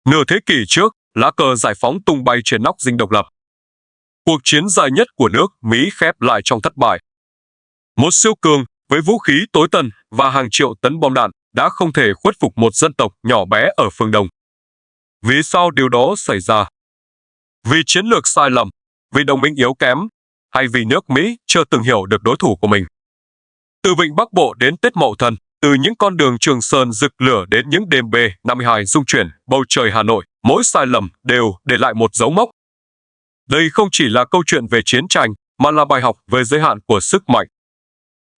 Nửa thế kỷ trước, lá cờ giải phóng tung bay trên nóc dinh độc lập. Cuộc chiến dài nhất của nước Mỹ khép lại trong thất bại. Một siêu cường với vũ khí tối tân và hàng triệu tấn bom đạn đã không thể khuất phục một dân tộc nhỏ bé ở phương Đông. Vì sao điều đó xảy ra? Vì chiến lược sai lầm, vì đồng minh yếu kém, hay vì nước Mỹ chưa từng hiểu được đối thủ của mình? Từ Vịnh Bắc Bộ đến Tết Mậu Thân, từ những con đường Trường Sơn rực lửa đến những đêm B-52 rung chuyển bầu trời Hà Nội, mỗi sai lầm đều để lại một dấu mốc. Đây không chỉ là câu chuyện về chiến tranh, mà là bài học về giới hạn của sức mạnh.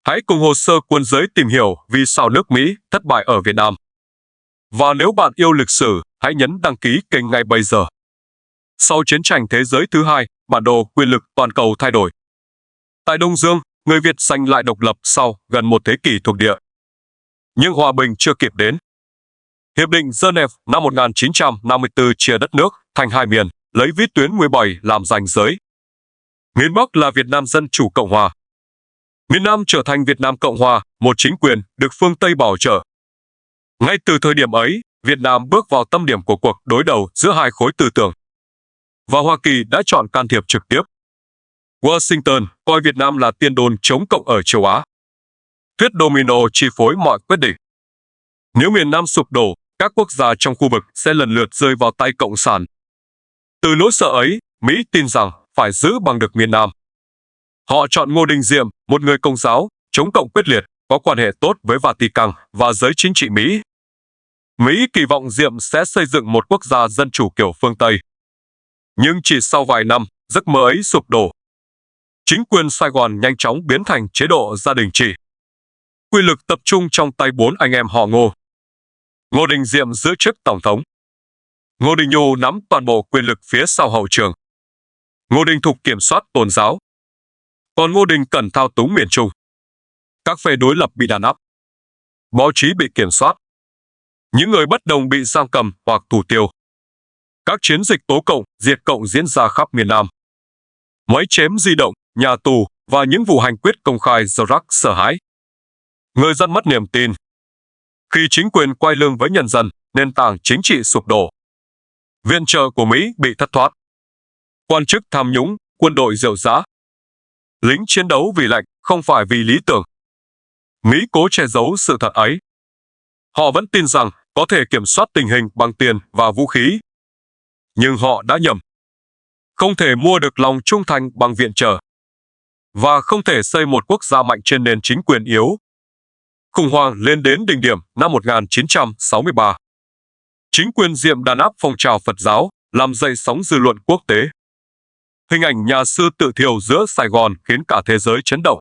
Hãy cùng hồ sơ quân giới tìm hiểu vì sao nước Mỹ thất bại ở Việt Nam. Và nếu bạn yêu lịch sử, hãy nhấn đăng ký kênh ngay bây giờ. Sau chiến tranh thế giới thứ hai, bản đồ quyền lực toàn cầu thay đổi. Tại Đông Dương, người Việt giành lại độc lập sau gần một thế kỷ thuộc địa. Nhưng hòa bình chưa kịp đến. Hiệp định Geneva năm 1954 chia đất nước thành hai miền, lấy vĩ tuyến 17 làm ranh giới. Miền Bắc là Việt Nam Dân Chủ Cộng Hòa. Miền Nam trở thành Việt Nam Cộng Hòa, một chính quyền được phương Tây bảo trợ. Ngay từ thời điểm ấy, Việt Nam bước vào tâm điểm của cuộc đối đầu giữa hai khối tư tưởng. Và Hoa Kỳ đã chọn can thiệp trực tiếp. Washington coi Việt Nam là tiền đồn chống cộng ở châu Á. Thuyết domino chi phối mọi quyết định. Nếu miền Nam sụp đổ, các quốc gia trong khu vực sẽ lần lượt rơi vào tay Cộng sản. Từ nỗi sợ ấy, Mỹ tin rằng phải giữ bằng được miền Nam. Họ chọn Ngô Đình Diệm, một người Công giáo, chống cộng quyết liệt, có quan hệ tốt với Vatican và giới chính trị Mỹ. Mỹ kỳ vọng Diệm sẽ xây dựng một quốc gia dân chủ kiểu phương Tây. Nhưng chỉ sau vài năm, giấc mơ ấy sụp đổ. Chính quyền Sài Gòn nhanh chóng biến thành chế độ gia đình trị. Quyền lực tập trung trong tay 4 anh em họ Ngô. Ngô Đình Diệm giữ chức tổng thống. Ngô Đình Nhu nắm toàn bộ quyền lực phía sau hậu trường. Ngô Đình Thục kiểm soát tôn giáo. Còn Ngô Đình Cẩn thao túng miền Trung. Các phe đối lập bị đàn áp. Báo chí bị kiểm soát. Những người bất đồng bị giam cầm hoặc thủ tiêu. Các chiến dịch tố cộng, diệt cộng diễn ra khắp miền Nam. Máy chém di động, nhà tù và những vụ hành quyết công khai do rắc sợ hãi. Người dân mất niềm tin. Khi chính quyền quay lưng với nhân dân, nền tảng chính trị sụp đổ. Viện trợ của Mỹ bị thất thoát. Quan chức tham nhũng, quân đội rượu rã. Lính chiến đấu vì lệnh, không phải vì lý tưởng. Mỹ cố che giấu sự thật ấy. Họ vẫn tin rằng có thể kiểm soát tình hình bằng tiền và vũ khí. Nhưng họ đã nhầm. Không thể mua được lòng trung thành bằng viện trợ. Và không thể xây một quốc gia mạnh trên nền chính quyền yếu. Khủng hoảng lên đến đỉnh điểm năm 1963. Chính quyền Diệm đàn áp phong trào Phật giáo, làm dậy sóng dư luận quốc tế. Hình ảnh nhà sư tự thiêu giữa Sài Gòn khiến cả thế giới chấn động.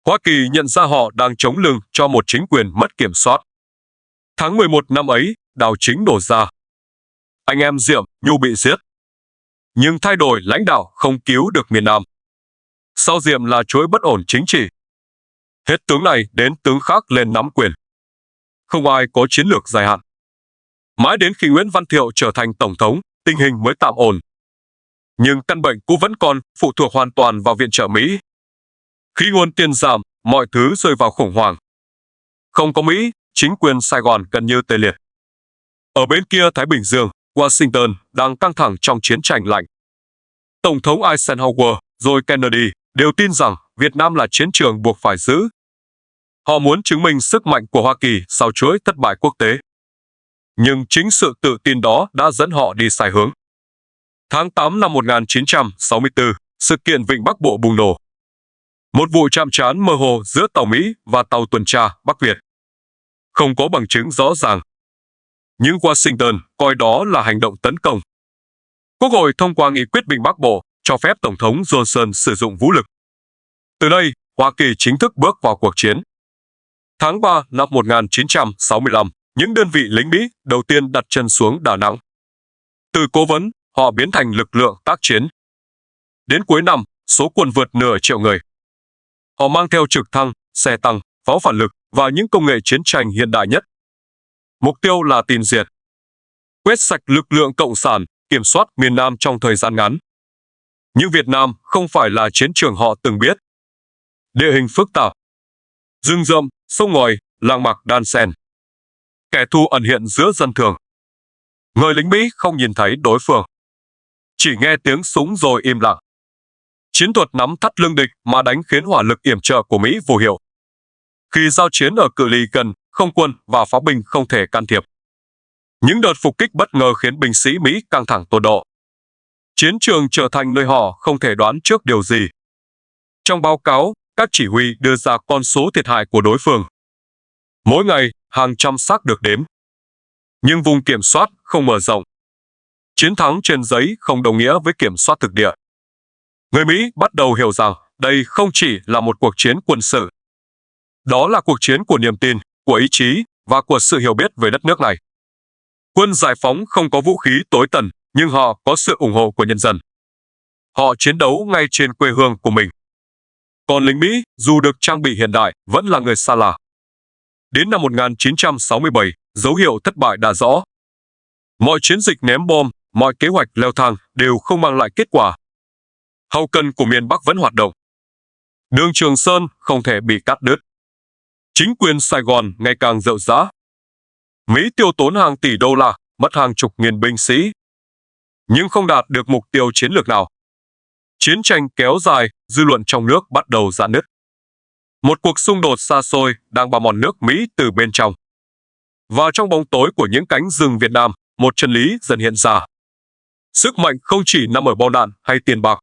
Hoa Kỳ nhận ra họ đang chống lưng cho một chính quyền mất kiểm soát. Tháng 11 năm ấy, đảo chính nổ ra. Anh em Diệm, Nhu bị giết. Nhưng thay đổi lãnh đạo không cứu được miền Nam. Sau Diệm là chuỗi bất ổn chính trị. Hết tướng này đến tướng khác lên nắm quyền. Không ai có chiến lược dài hạn. Mãi đến khi Nguyễn Văn Thiệu trở thành tổng thống, tình hình mới tạm ổn. Nhưng căn bệnh cũ vẫn còn, phụ thuộc hoàn toàn vào viện trợ Mỹ. Khi nguồn tiền giảm, mọi thứ rơi vào khủng hoảng. Không có Mỹ, chính quyền Sài Gòn gần như tê liệt. Ở bên kia Thái Bình Dương, Washington đang căng thẳng trong chiến tranh lạnh. Tổng thống Eisenhower rồi Kennedy đều tin rằng Việt Nam là chiến trường buộc phải giữ. Họ muốn chứng minh sức mạnh của Hoa Kỳ sau chuỗi thất bại quốc tế. Nhưng chính sự tự tin đó đã dẫn họ đi sai hướng. Tháng 8 năm 1964, sự kiện Vịnh Bắc Bộ bùng nổ. Một vụ chạm trán mơ hồ giữa tàu Mỹ và tàu tuần tra Bắc Việt. Không có bằng chứng rõ ràng. Nhưng Washington coi đó là hành động tấn công. Quốc hội thông qua nghị quyết Vịnh Bắc Bộ cho phép Tổng thống Johnson sử dụng vũ lực. Từ đây, Hoa Kỳ chính thức bước vào cuộc chiến. Tháng 3 năm 1965, những đơn vị lính Mỹ đầu tiên đặt chân xuống Đà Nẵng. Từ cố vấn, họ biến thành lực lượng tác chiến. Đến cuối năm, số quân vượt nửa triệu người. Họ mang theo trực thăng, xe tăng, pháo phản lực và những công nghệ chiến tranh hiện đại nhất. Mục tiêu là tin diệt. Quét sạch lực lượng Cộng sản, kiểm soát miền Nam trong thời gian ngắn. Nhưng Việt Nam không phải là chiến trường họ từng biết. Địa hình phức tạp. Rừng rậm, sông ngòi, làng mạc đan xen. Kẻ thù ẩn hiện giữa dân thường. Người lính Mỹ không nhìn thấy đối phương, chỉ nghe tiếng súng rồi im lặng. Chiến thuật nắm thắt lưng địch mà đánh khiến hỏa lực yểm trợ của Mỹ vô hiệu. Khi giao chiến ở cự ly gần, không quân và pháo binh không thể can thiệp. Những đợt phục kích bất ngờ khiến binh sĩ Mỹ căng thẳng tột độ. Chiến trường trở thành nơi họ không thể đoán trước điều gì. Trong báo cáo, các chỉ huy đưa ra con số thiệt hại của đối phương. Mỗi ngày, hàng trăm xác được đếm. Nhưng vùng kiểm soát không mở rộng. Chiến thắng trên giấy không đồng nghĩa với kiểm soát thực địa. Người Mỹ bắt đầu hiểu rằng đây không chỉ là một cuộc chiến quân sự. Đó là cuộc chiến của niềm tin, của ý chí và của sự hiểu biết về đất nước này. Quân giải phóng không có vũ khí tối tần, nhưng họ có sự ủng hộ của nhân dân. Họ chiến đấu ngay trên quê hương của mình. Còn lính Mỹ, dù được trang bị hiện đại, vẫn là người xa lạ. Đến năm 1967, dấu hiệu thất bại đã rõ. Mọi chiến dịch ném bom, mọi kế hoạch leo thang đều không mang lại kết quả. Hậu cần của miền Bắc vẫn hoạt động. Đường Trường Sơn không thể bị cắt đứt. Chính quyền Sài Gòn ngày càng rệu rã. Mỹ tiêu tốn hàng tỷ đô la, mất hàng chục nghìn binh sĩ, nhưng không đạt được mục tiêu chiến lược nào. Chiến tranh kéo dài, dư luận trong nước bắt đầu rạn nứt. Một cuộc xung đột xa xôi đang bào mòn nước Mỹ từ bên trong. Và trong bóng tối của những cánh rừng Việt Nam, một chân lý dần hiện ra. Sức mạnh không chỉ nằm ở bom đạn hay tiền bạc.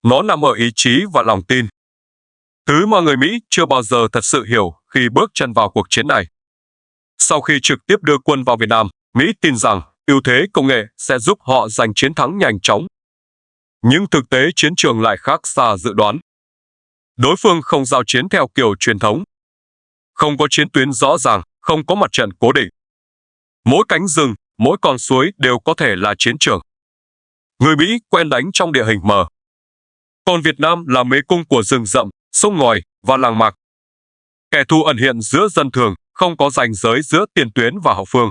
Nó nằm ở ý chí và lòng tin. Thứ mà người Mỹ chưa bao giờ thật sự hiểu khi bước chân vào cuộc chiến này. Sau khi trực tiếp đưa quân vào Việt Nam, Mỹ tin rằng ưu thế công nghệ sẽ giúp họ giành chiến thắng nhanh chóng. Nhưng thực tế chiến trường lại khác xa dự đoán. Đối phương không giao chiến theo kiểu truyền thống. Không có chiến tuyến rõ ràng, không có mặt trận cố định. Mỗi cánh rừng, mỗi con suối đều có thể là chiến trường. Người Mỹ quen đánh trong địa hình mờ. Còn Việt Nam là mê cung của rừng rậm, sông ngòi và làng mạc. Kẻ thù ẩn hiện giữa dân thường, không có ranh giới giữa tiền tuyến và hậu phương.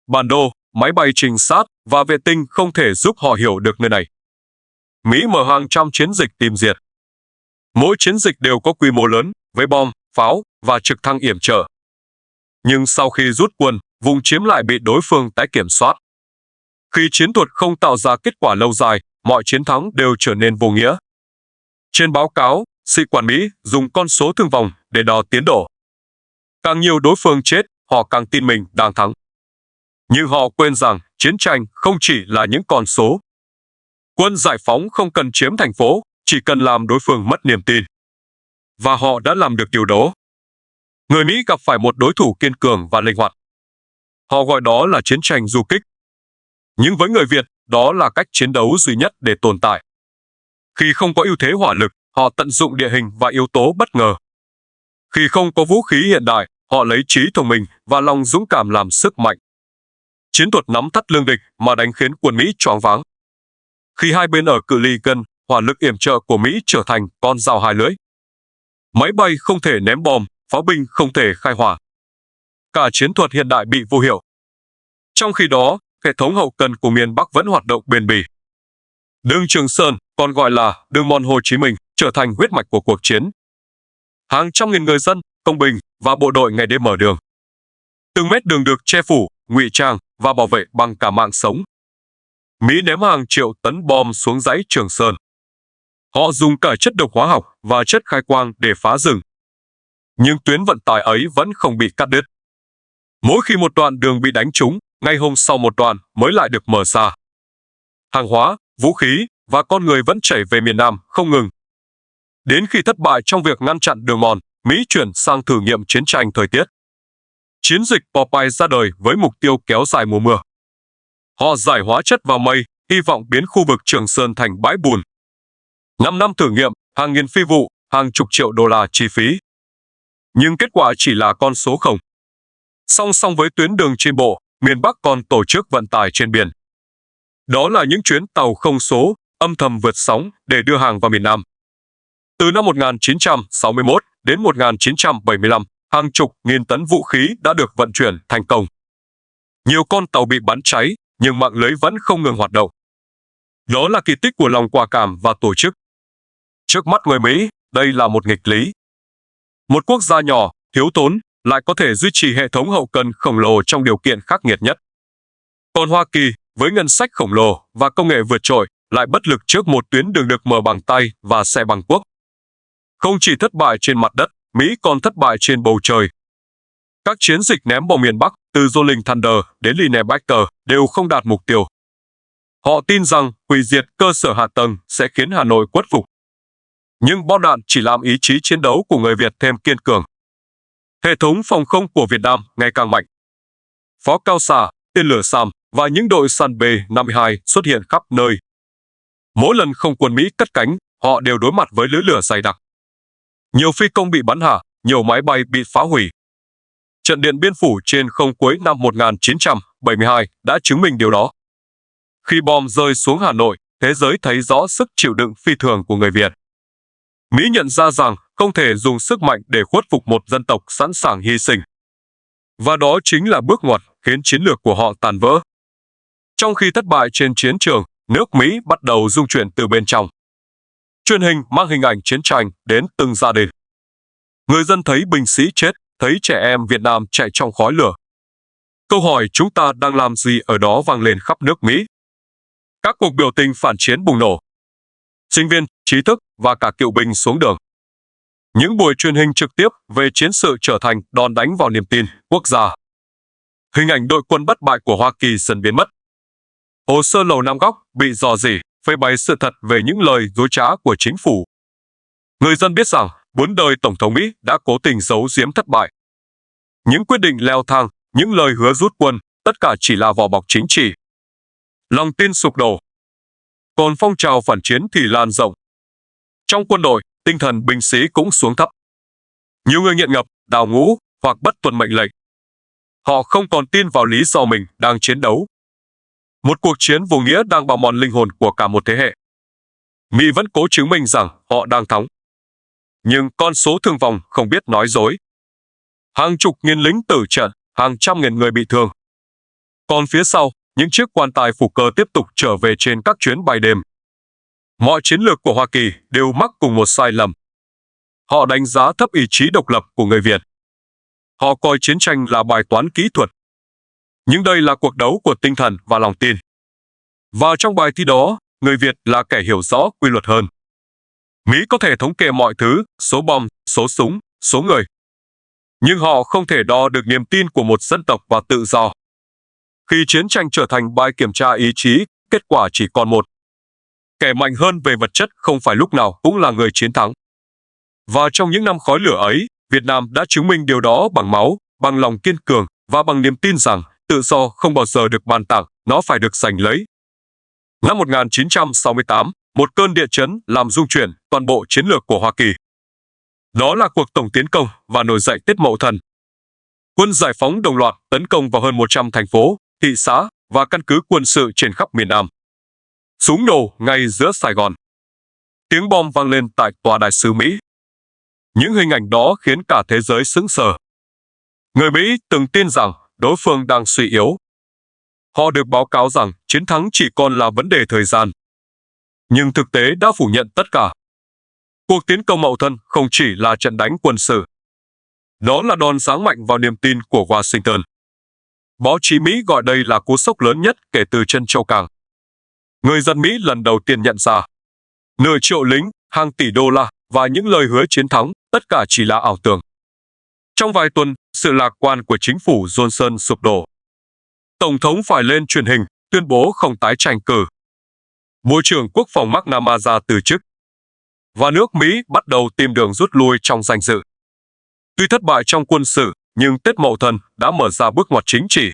Bản đồ, máy bay trinh sát và vệ tinh không thể giúp họ hiểu được nơi này. Mỹ mở hàng trăm chiến dịch tìm diệt. Mỗi chiến dịch đều có quy mô lớn, với bom, pháo và trực thăng yểm trợ. Nhưng sau khi rút quân, vùng chiếm lại bị đối phương tái kiểm soát. Khi chiến thuật không tạo ra kết quả lâu dài, mọi chiến thắng đều trở nên vô nghĩa. Trên báo cáo, sĩ quan Mỹ dùng con số thương vong để đo tiến độ. Càng nhiều đối phương chết, họ càng tin mình đang thắng. Nhưng họ quên rằng chiến tranh không chỉ là những con số. Quân giải phóng không cần chiếm thành phố, chỉ cần làm đối phương mất niềm tin. Và họ đã làm được điều đó. Người Mỹ gặp phải một đối thủ kiên cường và linh hoạt. Họ gọi đó là chiến tranh du kích. Nhưng với người Việt, đó là cách chiến đấu duy nhất để tồn tại. Khi không có ưu thế hỏa lực, họ tận dụng địa hình và yếu tố bất ngờ. Khi không có vũ khí hiện đại, họ lấy trí thông minh và lòng dũng cảm làm sức mạnh. Chiến thuật nắm thắt lưng địch mà đánh khiến quân Mỹ choáng váng. Khi hai bên ở cự ly gần, hỏa lực yểm trợ của Mỹ trở thành con dao hai lưỡi. Máy bay không thể ném bom, pháo binh không thể khai hỏa. Cả chiến thuật hiện đại bị vô hiệu. Trong khi đó, hệ thống hậu cần của miền Bắc vẫn hoạt động bền bỉ. Đường Trường Sơn, còn gọi là đường mòn Hồ Chí Minh, trở thành huyết mạch của cuộc chiến. Hàng trăm nghìn người dân, công binh và bộ đội ngày đêm mở đường. Từng mét đường được che phủ, ngụy trang và bảo vệ bằng cả mạng sống. Mỹ ném hàng triệu tấn bom xuống dãy Trường Sơn. Họ dùng cả chất độc hóa học và chất khai quang để phá rừng. Nhưng tuyến vận tải ấy vẫn không bị cắt đứt. Mỗi khi một đoạn đường bị đánh trúng, ngay hôm sau một đoạn mới lại được mở ra. Hàng hóa, vũ khí và con người vẫn chảy về miền Nam không ngừng. Đến khi thất bại trong việc ngăn chặn đường mòn, Mỹ chuyển sang thử nghiệm chiến tranh thời tiết. Chiến dịch Popeye ra đời với mục tiêu kéo dài mùa mưa. Họ giải hóa chất vào mây, hy vọng biến khu vực Trường Sơn thành bãi bùn. 5 năm thử nghiệm, hàng nghìn phi vụ, hàng chục triệu đô la chi phí. Nhưng kết quả chỉ là con số không. Song song với tuyến đường trên bộ, miền Bắc còn tổ chức vận tải trên biển. Đó là những chuyến tàu không số, âm thầm vượt sóng để đưa hàng vào miền Nam. Từ năm 1961 đến 1975, hàng chục nghìn tấn vũ khí đã được vận chuyển thành công. Nhiều con tàu bị bắn cháy, nhưng mạng lưới vẫn không ngừng hoạt động. Đó là kỳ tích của lòng quả cảm và tổ chức. Trước mắt người Mỹ, đây là một nghịch lý. Một quốc gia nhỏ, thiếu thốn, lại có thể duy trì hệ thống hậu cần khổng lồ trong điều kiện khắc nghiệt nhất. Còn Hoa Kỳ, với ngân sách khổng lồ và công nghệ vượt trội, lại bất lực trước một tuyến đường được mở bằng tay và xe bằng cuốc. Không chỉ thất bại trên mặt đất, Mỹ còn thất bại trên bầu trời. Các chiến dịch ném bom miền Bắc, từ Rolling Thunder đến Linebacker, đều không đạt mục tiêu. Họ tin rằng hủy diệt cơ sở hạ tầng sẽ khiến Hà Nội khuất phục. Nhưng bom đạn chỉ làm ý chí chiến đấu của người Việt thêm kiên cường. Hệ thống phòng không của Việt Nam ngày càng mạnh. Pháo cao xạ, tên lửa SAM và những đội săn B-52 xuất hiện khắp nơi. Mỗi lần không quân Mỹ cất cánh, họ đều đối mặt với lưới lửa dày đặc. Nhiều phi công bị bắn hạ, nhiều máy bay bị phá hủy. Trận Điện Biên Phủ trên không cuối năm 1972 đã chứng minh điều đó. Khi bom rơi xuống Hà Nội, thế giới thấy rõ sức chịu đựng phi thường của người Việt. Mỹ nhận ra rằng không thể dùng sức mạnh để khuất phục một dân tộc sẵn sàng hy sinh. Và đó chính là bước ngoặt khiến chiến lược của họ tàn vỡ. Trong khi thất bại trên chiến trường, nước Mỹ bắt đầu rung chuyển từ bên trong. Truyền hình mang hình ảnh chiến tranh đến từng gia đình. Người dân thấy binh sĩ chết, thấy trẻ em Việt Nam chạy trong khói lửa. Câu hỏi chúng ta đang làm gì ở đó vang lên khắp nước Mỹ. Các cuộc biểu tình phản chiến bùng nổ. Sinh viên, trí thức và cả cựu binh xuống đường. Những buổi truyền hình trực tiếp về chiến sự trở thành đòn đánh vào niềm tin quốc gia. Hình ảnh đội quân bất bại của Hoa Kỳ dần biến mất. Hồ sơ Lầu Năm Góc bị rò rỉ, phơi bày sự thật về những lời dối trá của chính phủ. Người dân biết rằng 4 đời Tổng thống Mỹ đã cố tình giấu giếm thất bại. Những quyết định leo thang, những lời hứa rút quân, tất cả chỉ là vỏ bọc chính trị. Lòng tin sụp đổ. Còn phong trào phản chiến thì lan rộng. Trong quân đội, tinh thần binh sĩ cũng xuống thấp. Nhiều người nghiện ngập, đào ngũ hoặc bất tuân mệnh lệnh. Họ không còn tin vào lý do mình đang chiến đấu. Một cuộc chiến vô nghĩa đang bào mòn linh hồn của cả một thế hệ. Mỹ vẫn cố chứng minh rằng họ đang thắng. Nhưng con số thương vong không biết nói dối. Hàng chục nghìn lính tử trận, hàng trăm nghìn người bị thương. Còn phía sau, những chiếc quan tài phủ cờ tiếp tục trở về trên các chuyến bay đêm. Mọi chiến lược của Hoa Kỳ đều mắc cùng một sai lầm. Họ đánh giá thấp ý chí độc lập của người Việt. Họ coi chiến tranh là bài toán kỹ thuật. Nhưng đây là cuộc đấu của tinh thần và lòng tin. Và trong bài thi đó, người Việt là kẻ hiểu rõ quy luật hơn. Mỹ có thể thống kê mọi thứ, số bom, số súng, số người. Nhưng họ không thể đo được niềm tin của một dân tộc vào tự do. Khi chiến tranh trở thành bài kiểm tra ý chí, kết quả chỉ còn một. Kẻ mạnh hơn về vật chất không phải lúc nào cũng là người chiến thắng. Và trong những năm khói lửa ấy, Việt Nam đã chứng minh điều đó bằng máu, bằng lòng kiên cường và bằng niềm tin rằng tự do không bao giờ được ban tặng, nó phải được giành lấy. Năm 1968, một cơn địa chấn làm rung chuyển toàn bộ chiến lược của Hoa Kỳ. Đó là cuộc tổng tiến công và nổi dậy Tết Mậu Thân. Quân giải phóng đồng loạt tấn công vào hơn 100 thành phố, thị xã và căn cứ quân sự trên khắp miền Nam. Súng nổ ngay giữa Sài Gòn. Tiếng bom vang lên tại tòa đại sứ Mỹ. Những hình ảnh đó khiến cả thế giới sững sờ. Người Mỹ từng tin rằng đối phương đang suy yếu. Họ được báo cáo rằng chiến thắng chỉ còn là vấn đề thời gian. Nhưng thực tế đã phủ nhận tất cả. Cuộc tiến công Mậu Thân không chỉ là trận đánh quân sự. Đó là đòn giáng mạnh vào niềm tin của Washington. Báo chí Mỹ gọi đây là cú sốc lớn nhất kể từ Trân Châu Cảng. Người dân Mỹ lần đầu tiên nhận ra nửa triệu lính, hàng tỷ đô la và những lời hứa chiến thắng, tất cả chỉ là ảo tưởng. Trong vài tuần, sự lạc quan của chính phủ Johnson sụp đổ. Tổng thống phải lên truyền hình, tuyên bố không tái tranh cử. Bộ trưởng Quốc phòng McNamara từ chức. Và nước Mỹ bắt đầu tìm đường rút lui trong danh dự. Tuy thất bại trong quân sự, nhưng Tết Mậu Thân đã mở ra bước ngoặt chính trị.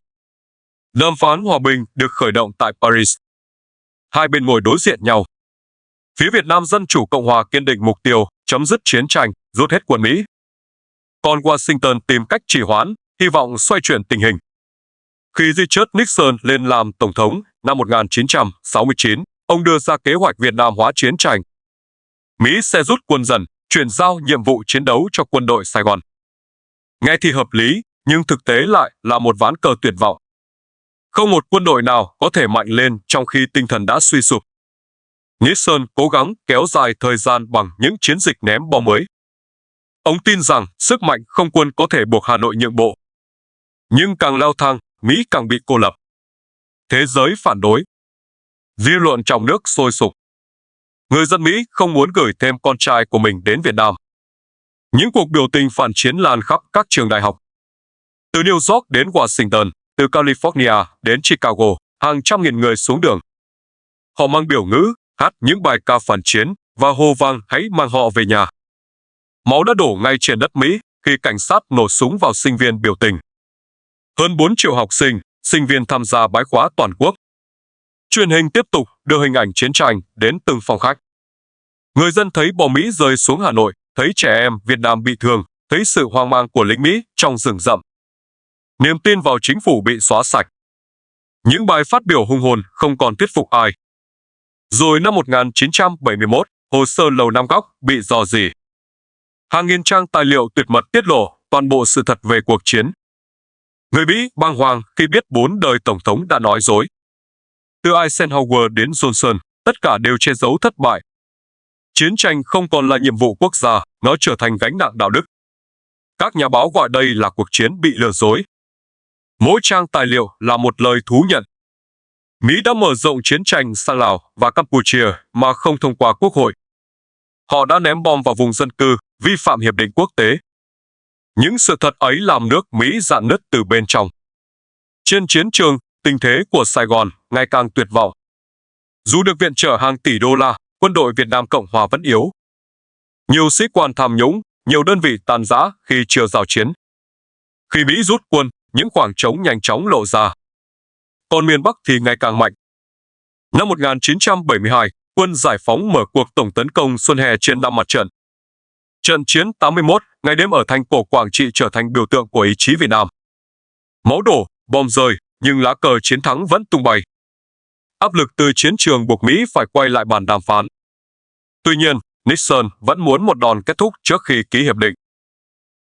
Đàm phán hòa bình được khởi động tại Paris. Hai bên ngồi đối diện nhau. Phía Việt Nam Dân Chủ Cộng Hòa kiên định mục tiêu chấm dứt chiến tranh, rút hết quân Mỹ. Còn Washington tìm cách trì hoãn, hy vọng xoay chuyển tình hình. Khi Richard Nixon lên làm Tổng thống năm 1969, ông đưa ra kế hoạch Việt Nam hóa chiến tranh. Mỹ sẽ rút quân dần, chuyển giao nhiệm vụ chiến đấu cho quân đội Sài Gòn. Nghe thì hợp lý, nhưng thực tế lại là một ván cờ tuyệt vọng. Không một quân đội nào có thể mạnh lên trong khi tinh thần đã suy sụp. Nixon cố gắng kéo dài thời gian bằng những chiến dịch ném bom mới. Ông tin rằng sức mạnh không quân có thể buộc Hà Nội nhượng bộ. Nhưng càng leo thang, Mỹ càng bị cô lập. Thế giới phản đối. Dư luận trong nước sôi sục. Người dân Mỹ không muốn gửi thêm con trai của mình đến Việt Nam. Những cuộc biểu tình phản chiến lan khắp các trường đại học. Từ New York đến Washington, từ California đến Chicago, hàng trăm nghìn người xuống đường. Họ mang biểu ngữ, hát những bài ca phản chiến và hô vang hãy mang họ về nhà. Máu đã đổ ngay trên đất Mỹ khi cảnh sát nổ súng vào sinh viên biểu tình. Hơn 4 triệu học sinh, sinh viên tham gia bái khóa toàn quốc. Truyền hình tiếp tục đưa hình ảnh chiến tranh đến từng phòng khách. Người dân thấy bom Mỹ rơi xuống Hà Nội, thấy trẻ em Việt Nam bị thương, thấy sự hoang mang của lính Mỹ trong rừng rậm. Niềm tin vào chính phủ bị xóa sạch. Những bài phát biểu hùng hồn không còn thuyết phục ai. Rồi năm 1971, hồ sơ Lầu Năm Góc bị rò rỉ. Hàng nghìn trang tài liệu tuyệt mật tiết lộ toàn bộ sự thật về cuộc chiến. Người Mỹ bàng hoàng khi biết 4 đời Tổng thống đã nói dối. Từ Eisenhower đến Johnson, tất cả đều che giấu thất bại. Chiến tranh không còn là nhiệm vụ quốc gia, nó trở thành gánh nặng đạo đức. Các nhà báo gọi đây là cuộc chiến bị lừa dối. Mỗi trang tài liệu là một lời thú nhận. Mỹ đã mở rộng chiến tranh sang Lào và Campuchia mà không thông qua quốc hội. Họ đã ném bom vào vùng dân cư, vi phạm hiệp định quốc tế. Những sự thật ấy làm nước Mỹ rạn nứt từ bên trong. Trên chiến trường, tình thế của Sài Gòn ngày càng tuyệt vọng. Dù được viện trợ hàng tỷ đô la, quân đội Việt Nam Cộng Hòa vẫn yếu. Nhiều sĩ quan tham nhũng, nhiều đơn vị tan rã khi chưa giao chiến. Khi Mỹ rút quân, những khoảng trống nhanh chóng lộ ra. Còn miền Bắc thì ngày càng mạnh. Năm 1972, quân giải phóng mở cuộc tổng tấn công xuân hè trên 5 mặt trận. Trận chiến 81 ngày đêm ở thành cổ Quảng Trị trở thành biểu tượng của ý chí Việt Nam. Máu đổ, bom rơi, nhưng lá cờ chiến thắng vẫn tung bay. Áp lực từ chiến trường buộc Mỹ phải quay lại bàn đàm phán. Tuy nhiên, Nixon vẫn muốn một đòn kết thúc trước khi ký hiệp định.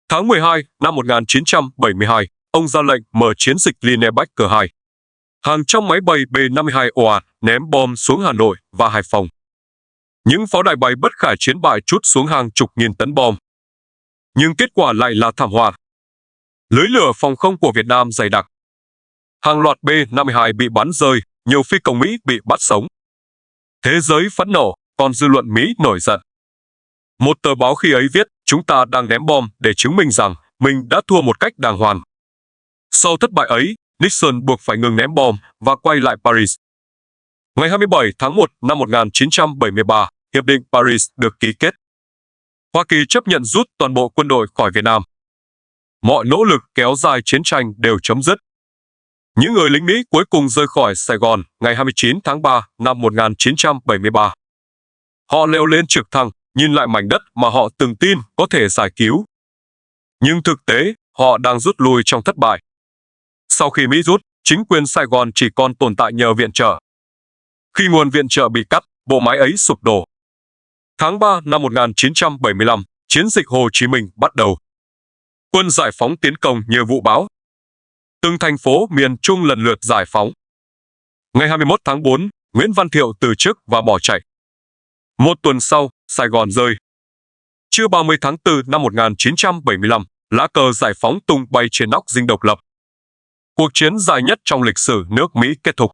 Tháng 12 năm 1972, ông ra lệnh mở chiến dịch Linebacker 2. Hàng trăm máy bay B-52 ồ ạt ném bom xuống Hà Nội và Hải Phòng. Những pháo đài bay bất khả chiến bại trút xuống hàng chục nghìn tấn bom. Nhưng kết quả lại là thảm họa. Lưới lửa phòng không của Việt Nam dày đặc. Hàng loạt B-52 bị bắn rơi, nhiều phi công Mỹ bị bắt sống. Thế giới phẫn nộ, còn dư luận Mỹ nổi giận. Một tờ báo khi ấy viết, chúng ta đang ném bom để chứng minh rằng mình đã thua một cách đàng hoàng. Sau thất bại ấy, Nixon buộc phải ngừng ném bom và quay lại Paris. Ngày 27 tháng 1 năm 1973, Hiệp định Paris được ký kết. Hoa Kỳ chấp nhận rút toàn bộ quân đội khỏi Việt Nam. Mọi nỗ lực kéo dài chiến tranh đều chấm dứt. Những người lính Mỹ cuối cùng rời khỏi Sài Gòn ngày 29 tháng 3 năm 1973. Họ leo lên trực thăng, nhìn lại mảnh đất mà họ từng tin có thể giải cứu. Nhưng thực tế, họ đang rút lui trong thất bại. Sau khi Mỹ rút, chính quyền Sài Gòn chỉ còn tồn tại nhờ viện trợ. Khi nguồn viện trợ bị cắt, bộ máy ấy sụp đổ. Tháng 3 năm 1975, chiến dịch Hồ Chí Minh bắt đầu. Quân giải phóng tiến công như vũ bão. Từng thành phố miền Trung lần lượt giải phóng. Ngày 21 tháng 4, Nguyễn Văn Thiệu từ chức và bỏ chạy. Một tuần sau, Sài Gòn rơi. Trưa 30 tháng 4 năm 1975, lá cờ giải phóng tung bay trên nóc Dinh Độc Lập. Cuộc chiến dài nhất trong lịch sử nước Mỹ kết thúc.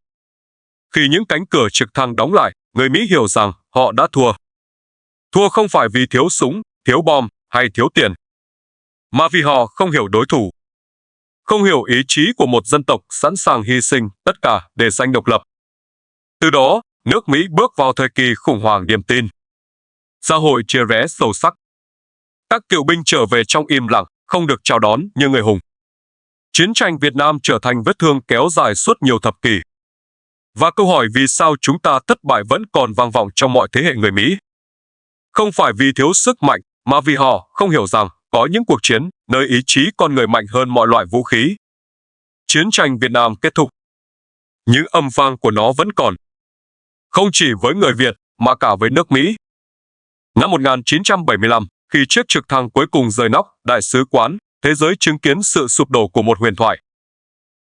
Khi những cánh cửa trực thăng đóng lại, người Mỹ hiểu rằng họ đã thua. Thua không phải vì thiếu súng, thiếu bom hay thiếu tiền, mà vì họ không hiểu đối thủ. Không hiểu ý chí của một dân tộc sẵn sàng hy sinh tất cả để giành độc lập. Từ đó, nước Mỹ bước vào thời kỳ khủng hoảng niềm tin. Xã hội chia rẽ sâu sắc. Các cựu binh trở về trong im lặng, không được chào đón như người hùng. Chiến tranh Việt Nam trở thành vết thương kéo dài suốt nhiều thập kỷ. Và câu hỏi vì sao chúng ta thất bại vẫn còn vang vọng trong mọi thế hệ người Mỹ. Không phải vì thiếu sức mạnh, mà vì họ không hiểu rằng có những cuộc chiến nơi ý chí con người mạnh hơn mọi loại vũ khí. Chiến tranh Việt Nam kết thúc. Những âm vang của nó vẫn còn. Không chỉ với người Việt, mà cả với nước Mỹ. Năm 1975, khi chiếc trực thăng cuối cùng rời nóc đại sứ quán, thế giới chứng kiến sự sụp đổ của một huyền thoại.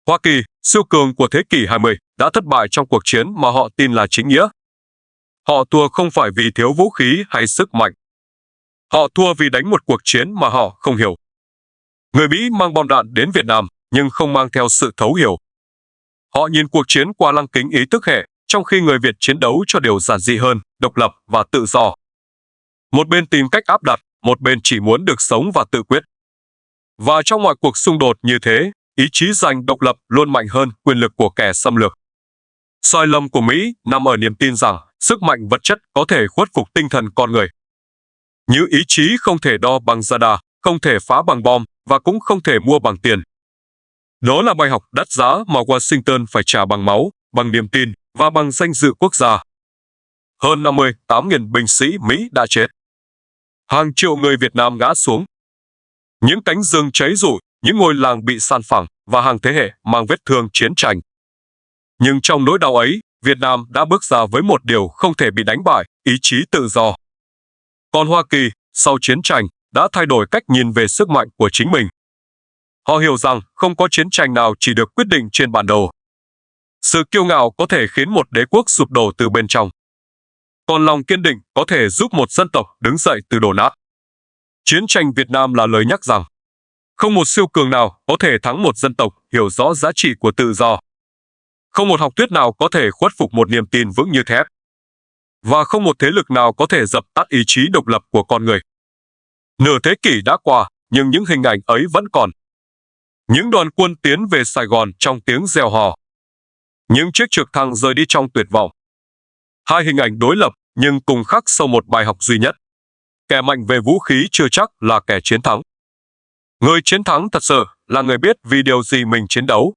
Hoa Kỳ, siêu cường của thế kỷ 20, đã thất bại trong cuộc chiến mà họ tin là chính nghĩa. Họ thua không phải vì thiếu vũ khí hay sức mạnh. Họ thua vì đánh một cuộc chiến mà họ không hiểu. Người Mỹ mang bom đạn đến Việt Nam, nhưng không mang theo sự thấu hiểu. Họ nhìn cuộc chiến qua lăng kính ý thức hệ, trong khi người Việt chiến đấu cho điều giản dị hơn, độc lập và tự do. Một bên tìm cách áp đặt, một bên chỉ muốn được sống và tự quyết. Và trong mọi cuộc xung đột như thế, ý chí giành độc lập luôn mạnh hơn quyền lực của kẻ xâm lược. Sai lầm của Mỹ nằm ở niềm tin rằng sức mạnh vật chất có thể khuất phục tinh thần con người. Như ý chí không thể đo bằng radar, không thể phá bằng bom và cũng không thể mua bằng tiền. Đó là bài học đắt giá mà Washington phải trả bằng máu, bằng niềm tin và bằng danh dự quốc gia. Hơn 58.000 binh sĩ Mỹ đã chết. Hàng triệu người Việt Nam ngã xuống. Những cánh rừng cháy rụi, những ngôi làng bị san phẳng và hàng thế hệ mang vết thương chiến tranh. Nhưng trong nỗi đau ấy, Việt Nam đã bước ra với một điều không thể bị đánh bại, ý chí tự do. Còn Hoa Kỳ, sau chiến tranh, đã thay đổi cách nhìn về sức mạnh của chính mình. Họ hiểu rằng không có chiến tranh nào chỉ được quyết định trên bản đồ. Sự kiêu ngạo có thể khiến một đế quốc sụp đổ từ bên trong. Còn lòng kiên định có thể giúp một dân tộc đứng dậy từ đổ nát. Chiến tranh Việt Nam là lời nhắc rằng không một siêu cường nào có thể thắng một dân tộc hiểu rõ giá trị của tự do. Không một học thuyết nào có thể khuất phục một niềm tin vững như thép. Và không một thế lực nào có thể dập tắt ý chí độc lập của con người. Nửa thế kỷ đã qua, nhưng những hình ảnh ấy vẫn còn. Những đoàn quân tiến về Sài Gòn trong tiếng reo hò. Những chiếc trực thăng rời đi trong tuyệt vọng. Hai hình ảnh đối lập nhưng cùng khắc sâu một bài học duy nhất. Kẻ mạnh về vũ khí chưa chắc là kẻ chiến thắng. Người chiến thắng thật sự là người biết vì điều gì mình chiến đấu.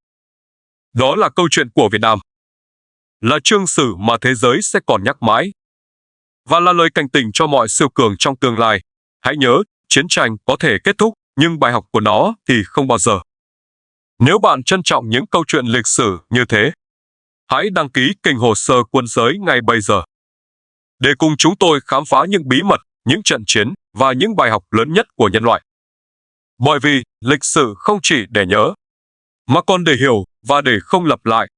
Đó là câu chuyện của Việt Nam. Là chương sử mà thế giới sẽ còn nhắc mãi. Và là lời cảnh tỉnh cho mọi siêu cường trong tương lai. Hãy nhớ, chiến tranh có thể kết thúc, nhưng bài học của nó thì không bao giờ. Nếu bạn trân trọng những câu chuyện lịch sử như thế, hãy đăng ký kênh Hồ sơ Quân giới ngay bây giờ. Để cùng chúng tôi khám phá những bí mật, những trận chiến và những bài học lớn nhất của nhân loại. Bởi vì lịch sử không chỉ để nhớ, mà còn để hiểu và để không lặp lại.